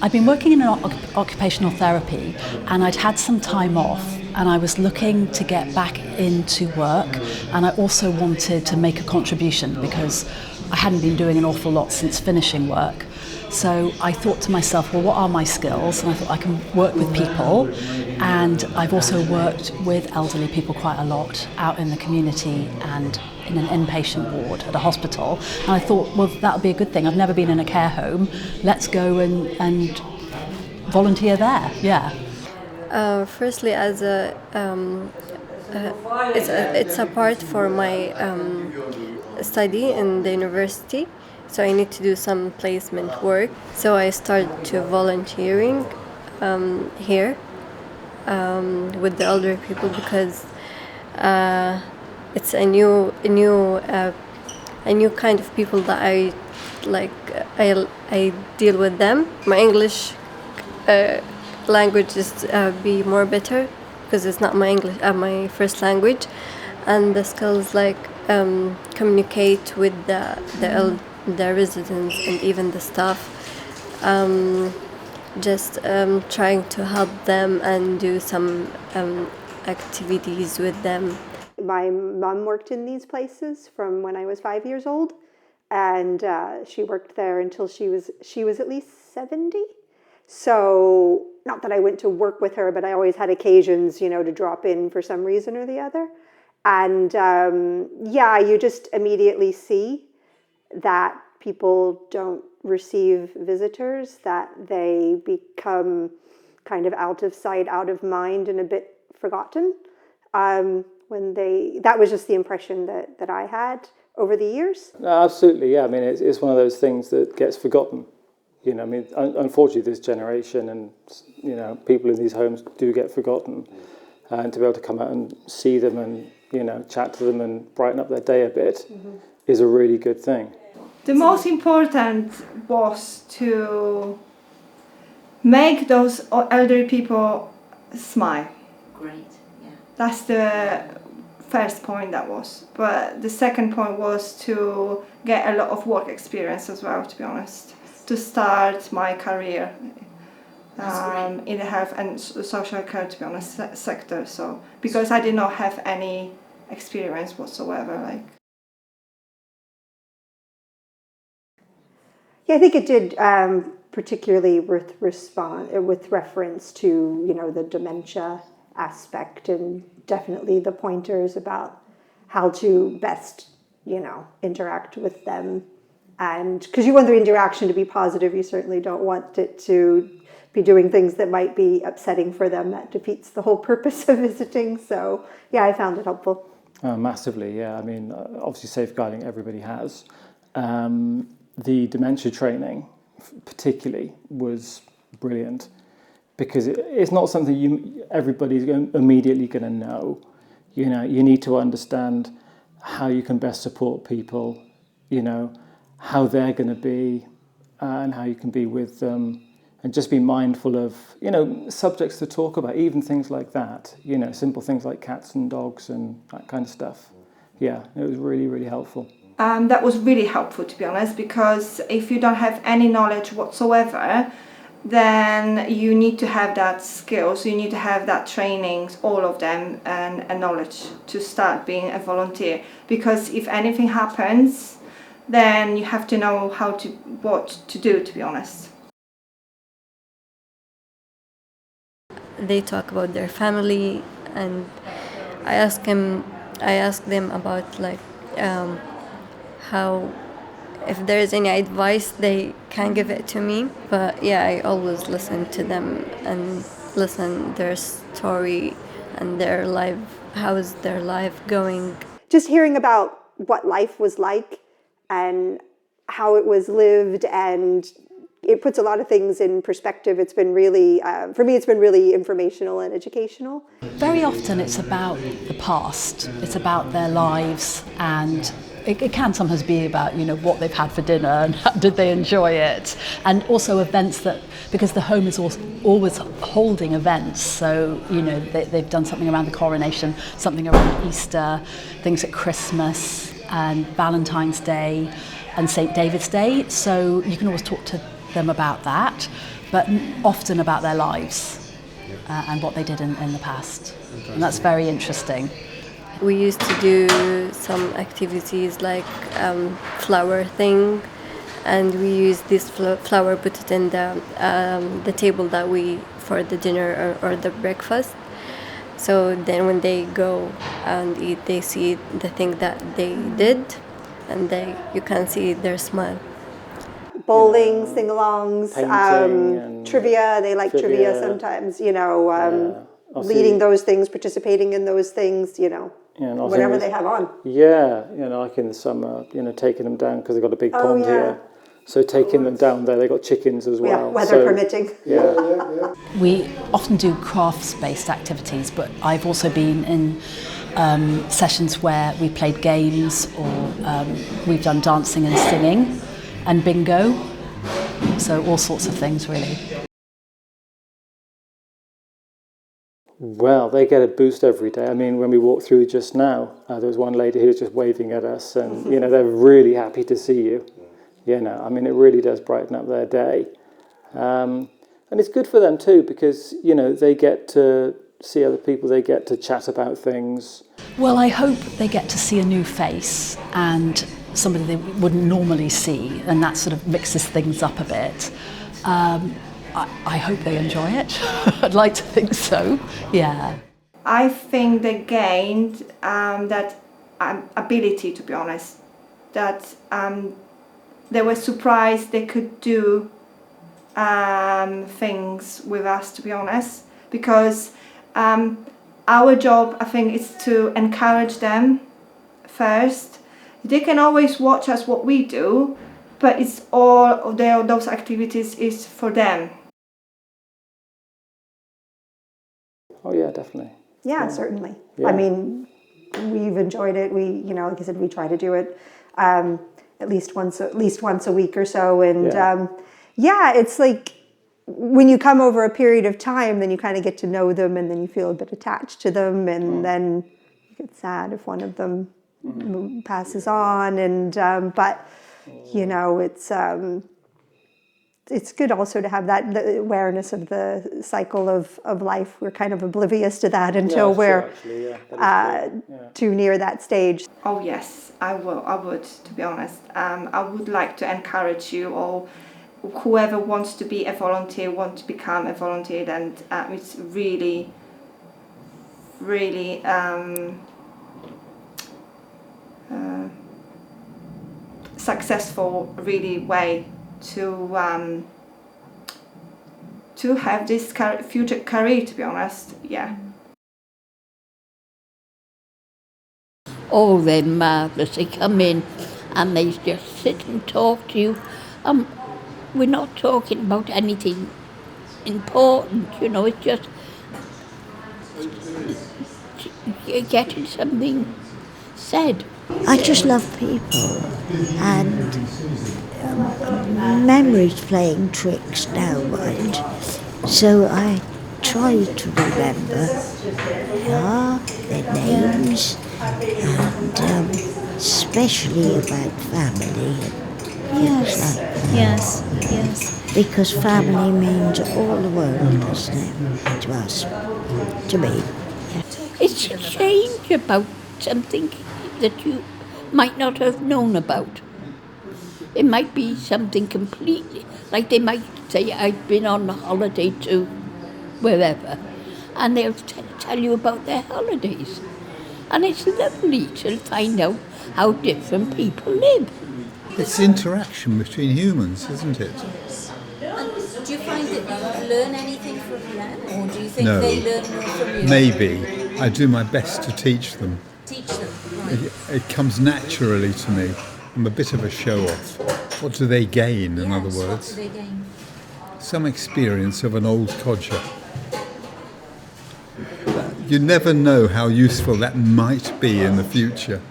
I'd been working in occupational therapy, and I'd had some time off, and I was looking to get back into work, and I also wanted to make a contribution because I hadn't been doing an awful lot since finishing work. So I thought to myself, well, what are my skills? And I thought I can work with people, and I've also worked with elderly people quite a lot out in the community and in an inpatient ward at a hospital. And I thought, well, that would be a good thing. I've never been in a care home. Let's go and volunteer there. Yeah. Firstly, as it's a part for my study in the university. So I need to do some placement work. So I started to volunteering here with the elderly people because it's a new kind of people that I like. I deal with them. My English language is be more better because it's not my English my first language, and the skills like communicate with the residents and even the staff, just trying to help them and do some activities with them. My mom worked in these places from when I was 5 years old, and she worked there until she was at least 70. So not that I went to work with her, but I always had occasions, to drop in for some reason or the other. And you just immediately see that people don't receive visitors, that they become kind of out of sight, out of mind, and a bit forgotten. That was just the impression that I had over the years. Absolutely, yeah. I mean, it's one of those things that gets forgotten. Unfortunately, this generation and people in these homes do get forgotten, and to be able to come out and see them and chat to them and brighten up their day a bit is a really good thing. The most important was to make those elderly people smile. Great, yeah. That's the first point that was. But the second point was to get a lot of work experience as well, to be honest. To start my career in the health and social care, to be honest, sector. So because I did not have any experience whatsoever, Yeah, I think it did, particularly with reference to the dementia aspect, and definitely the pointers about how to best interact with them. And because you want the interaction to be positive, you certainly don't want it to be doing things that might be upsetting for them. That defeats the whole purpose of visiting. So yeah, I found it helpful. Massively, yeah. I mean, obviously safeguarding everybody has. The dementia training particularly was brilliant because it's not something everybody's immediately going to know. You need to understand how you can best support people, how they're going to be and how you can be with them, and just be mindful of, subjects to talk about, even things like that, simple things like cats and dogs and that kind of stuff. Yeah, it was really, really helpful. That was really helpful, to be honest, because if you don't have any knowledge whatsoever, then you need to have that skills, you need to have that trainings, all of them, and knowledge to start being a volunteer. Because if anything happens, then you have to know what to do, to be honest. They talk about their family, and I ask them about how, if there is any advice, they can give it to me. But yeah, I always listen to them and listen their story and their life. How is their life going? Just hearing about what life was like and how it was lived, and it puts a lot of things in perspective. It's been really, for me, it's been really informational and educational. Very often it's about the past. It's about their lives, and it can sometimes be about, what they've had for dinner and did they enjoy it. And also events because the home is always holding events. So, they've done something around the coronation, something around Easter, things at Christmas and Valentine's Day and St. David's Day. So you can always talk to them about that. but often about their lives and what they did in the past. And that's very interesting. We used to do some activities like flower thing, and we use this flower, put it in the table that we for the dinner or the breakfast. So then when they go and eat, they see the thing that they did, and you can see their smile. Bowling, sing-alongs, Painting trivia. They like trivia sometimes, leading those things, participating in those things, whatever they have on. Yeah, like in the summer, taking them down because they've got a big pond here. So taking them down there, they've got chickens as well. Yeah, weather permitting. Yeah. We often do crafts-based activities, but I've also been in sessions where we played games, or we've done dancing and singing and bingo. So all sorts of things, really. Well, they get a boost every day. I mean, when we walked through just now, there was one lady who was just waving at us, and they're really happy to see you. I mean, it really does brighten up their day, and it's good for them too, because they get to see other people, they get to chat about things. Well, I hope they get to see a new face and somebody they wouldn't normally see, and that sort of mixes things up a bit. I hope they enjoy it. I'd like to think so, yeah. I think they gained that ability, to be honest, that they were surprised they could do things with us, to be honest, because our job, I think, is to encourage them first. They can always watch us what we do, but it's all of those activities is for them. Oh yeah, definitely. Yeah, certainly. Yeah. I mean, we've enjoyed it. We, like I said, we try to do it at least once a week or so. And it's like when you come over a period of time, then you kind of get to know them, and then you feel a bit attached to them, and then you get sad if one of them passes on. And but it's good also to have the awareness of the cycle of life. We're kind of oblivious to that until we're too near that stage. Oh yes, I would, to be honest. I would like to encourage you, or whoever wants to be a volunteer, want to become a volunteer, and it's really, really successful, really way to have this future career, to be honest. Yeah. Oh, they're marvellous. They come in and they just sit and talk to you. We're not talking about anything important, it's just getting something said. I just love people, and memory's playing tricks now, right? So I try to remember their names, and especially about family and things like that. Yes. Because family means all the world, doesn't it? To us, to me. Yeah. It's a change about something that you might not have known about. It might be something completely, like they might say, I've been on a holiday to wherever, and they'll tell you about their holidays. And it's lovely to find out how different people live. It's interaction between humans, isn't it? And do you find that you learn anything from them, or do you think No. they learn more from you? Maybe. I do my best to teach them. Teach them, right. It comes naturally to me. I'm a bit of a show-off. What do they gain, in other words? What do they gain? Some experience of an old codger. You never know how useful that might be in the future.